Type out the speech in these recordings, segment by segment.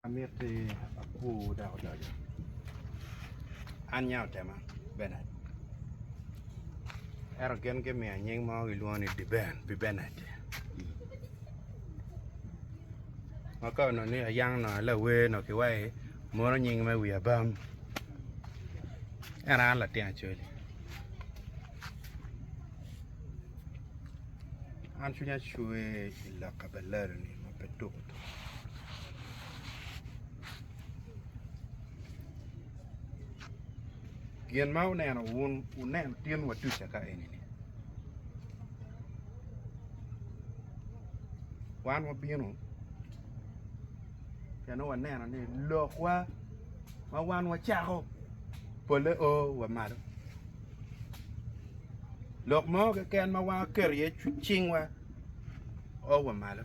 Amete aku dah ada. Anya tema Bennett. Ergen ke me anyeng mau iluan Deben bi Bennett. Maka no ni yang no la we no ke wai mo nying me wi abam. Era la tiang chuli. An sunya chue la kabelar ni ma petuk. Gian mau nè nó un nè tiên vật tu chả cái này quan mà biến không cái nó nè nó này lừa quá mà quan mà chả không bữa lỡ và mà đó lừa máu cái ken mà quan kêu gì chinh qua và mà đó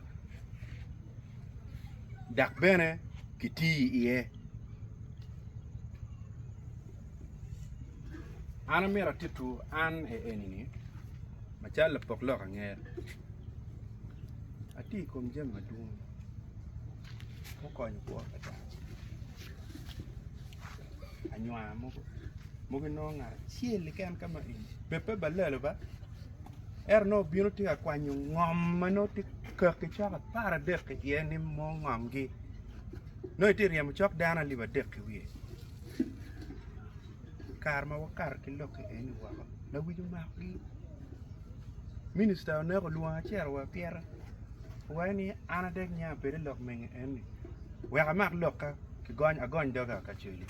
đặc biệt này cái gì Ana mera titu an enini machala poklo kanger ati kom jem madung mo ko ni ko ata anywa mo no nga chiel kan kama pepe balalo ba no bino ti akwanyu ngom no ti ka ke cha para de ke ni mo ngom gi no ti riam chok dana liba de ke wi karma wakar kilo ke eni wako na wiju maki minister ne ko luwa cher wa pierre wani ana dek nya bere lok meng eni wa mak lok ka ki gon agon doga ka chuli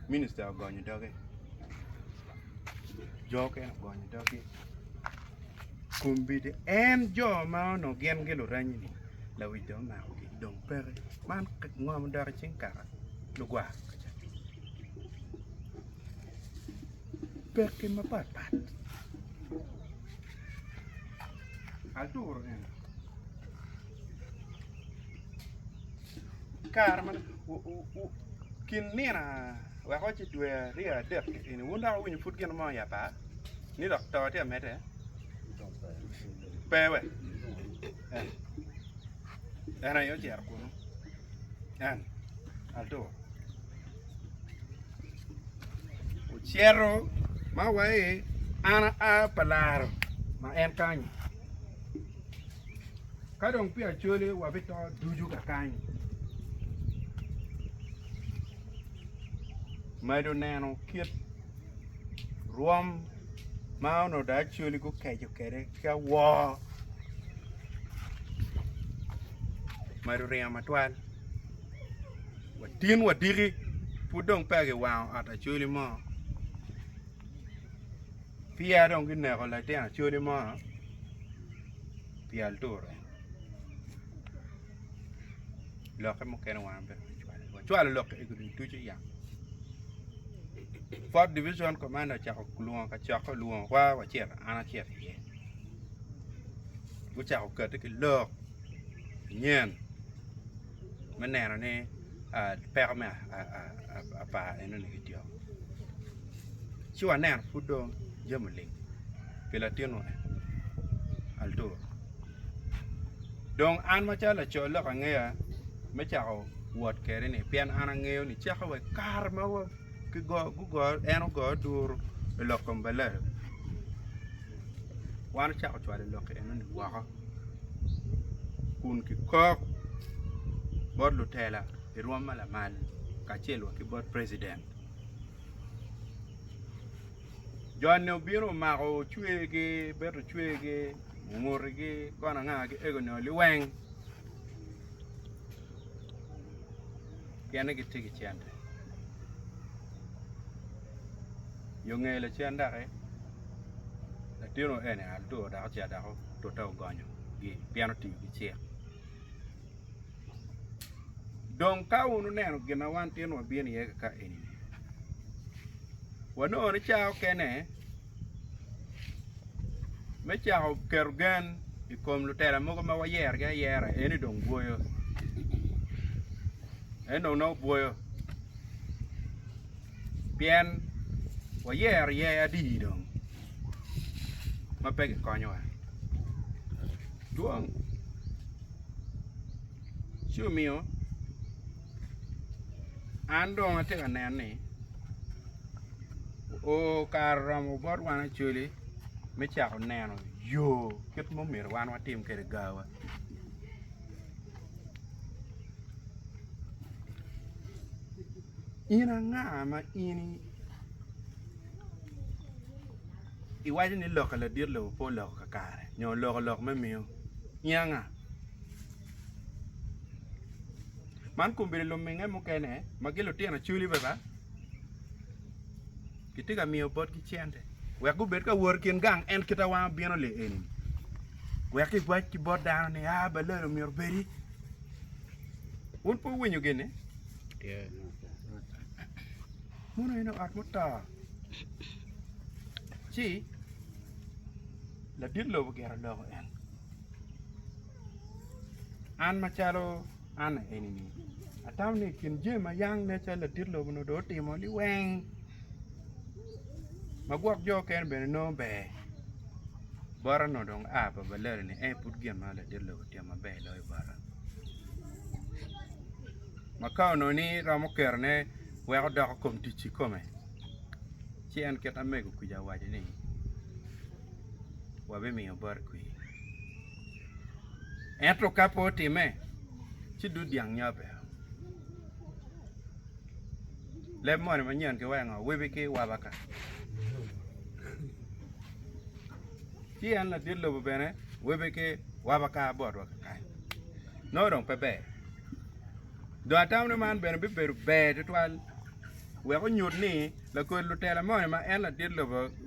minister agon doga joke agon doga kumbide en jo ma no gen gelo ranyi ni la wijo ma ki dong pere man ngom dar chinkara lugwa perché mi fa parte adoro Carmen kin nina wa ko ci due ria de ini wunda wini fut gen mo ya pa ni doctor te mete pewe era yo cer ko an adoro cierro ma wae ana a palaro ma en kany kadong pia chole wa beto duju ka kany maido neno kit rom ma no da chole ko kejo kere ka wo maido ria matwal wa tin wa diri pudong page wa ata chole mo Pia dong gine ko la tiang churi mo pia altura lo ke mo ken wan be chwala lo ke gudu tuji ya Fourth Division Commander cha ko luon ka cha ko luon wa che ana che ye ku cha ko ke ke lo nyen menena ne perme a pa eno ne kitio chwa nen fudo Jamuling Pelatino Alto Dong an machala chola kangea mechao wat kere ni pian anangeo ni chaka we karma wa ki go eno go dur lokom bala wan chaka chwale lok eno ni waka kun ki kok bod lutela irwa mala mal ka chelo ki bod president John no biro mako chuege beto chuege ngorige kona ngage ego no liweng kene gitigi chande yongele chanda re la tiro ene aldo da cha da to taw gonyo gi piano ti gi che don ka unu neno gina wan tino bien ye ka eni Wano ni chao kene me chao kergan ikom lutera mo ma wa yer ga yera eni dong boyo eno no boyo bien wa yer ye adi dong ma pege konyo duong Chu mio an dong ate ka nen ni o karam o bor wan chuli me chako neno yo ket mo mir wan watim kere gawa ina nga ma ini iwaje ni loka la dir lo po loka kare nyo lok me mio ina nga man kumbiri lo minge mo kene magilo tiana chuli baba kitiga mio bot ki chende we go bet ka wor kin gang en kita wa bieno le en we ki gwa ki bot down ni balalo mi beri won po wenyo gene yeah mono ino at mutta chi la dit lo gera lo en an machalo an enini atam ni kin je ma yang ne cha la dit lo no do timo li weng magwak jo ken ben no be bara no dong apa baler ni put gem ala dir lo tiama be lo bara makao no ni ramo kerne we go da kom tichi kome chi an keta mego ku ja waje ni wa be mi bar ku entro capo time chi du diang nyabe le mo ni manyan ke wa nga we be ke wa baka chi an la dir lo bene we be ke wa baka bor wa kai no dong pe be do atam ne man bene be be twal we ko nyut ni la ko lu tela mo ma en la dir lo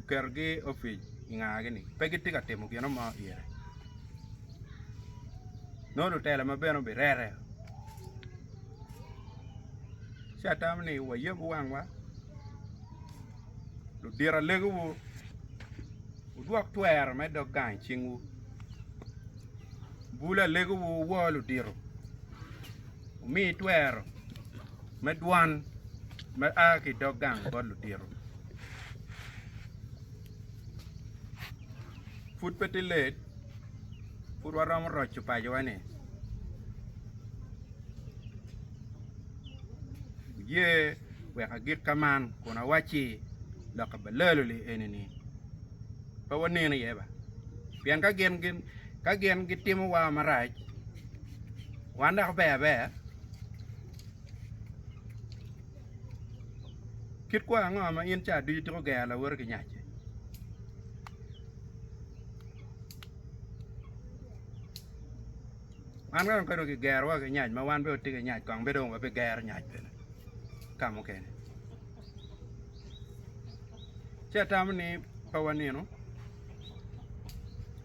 kergi ofi nga gini pe ki tika temo ki no ma yere no lu tela ma bene be rere cha tam ni wa yebu wang wa lu dira legu duak twer me do gan chingu bula legu wo lu diro mi twer me dwan me a ki do gan bo lu diro fut petilet fut waram ro chupa jwane ye we agit kaman kuna wachi la ka balalo li enini pa wani na yeba pian ka gen gitimo wa maraj wanda ko be kit kwa nga ma in cha du to ga la wor ki nyache an ga ko ki gar wa ki nyach ma wan be ti ki nyach kong be dong be gar nyach be kam okay cha tam ni pa wani no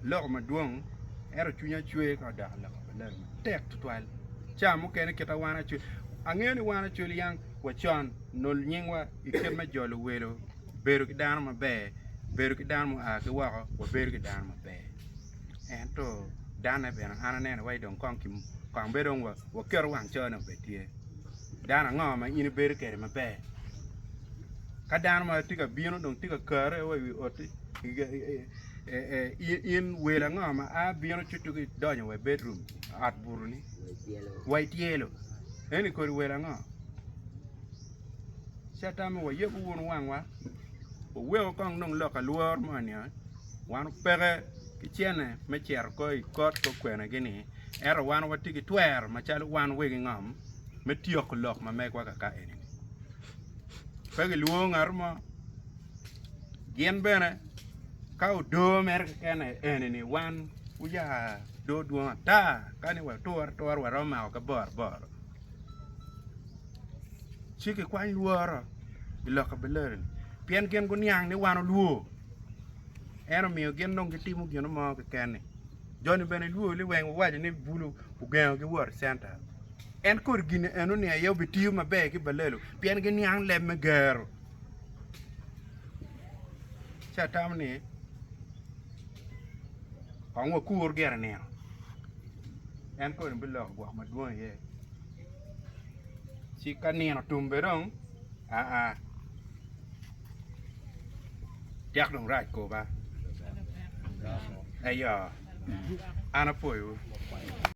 lor ma duong era chunya chue ka da la la tek twal cha mo kene kita wana chu angeni wana chu yang wa chon nol nyingwa ikem ma jolo welo beru ki dan ma be beru ki dan mo a ki wa beru ki dan ma be ento dana be na ana ne wai don kon kim kon be don wa ker wang chona be tie dana ngoma ini beru kere ma be ka dan ma tika bino don tika kare wa wi oti in wela ngama a bino chutu ki donyo we bedroom at buruni white yellow eni ko wela ngama satama wa yebu won wangwa o wewo kong nong loka luor mania wan pere ki chene me cher ko I kot ko kwena gini era wan wati ki twer machal wan wegi ngam me tiok lok ma me kwa ka eni pegi luo ngarma gien bene kau do mer kene enini wan uja do ta kani wa tor wa roma ka bor chiki kwa luoro bilo ka beler pien gen gun yang ni wan luo eno mi gen nong gitimu gino mo ka kene joni bene luo li wen waje ni bulu ugen ki wor center en kor gine eno ne yow bitiu mabe ki belelo pien gen yang le me ger cha tam ni ông ngồi cua kia nè em coi bên lò quả mặt đuôi vậy chỉ cái nè nó trùm về đâu chắc đồng rải cổ ba ai giờ anh nó phổi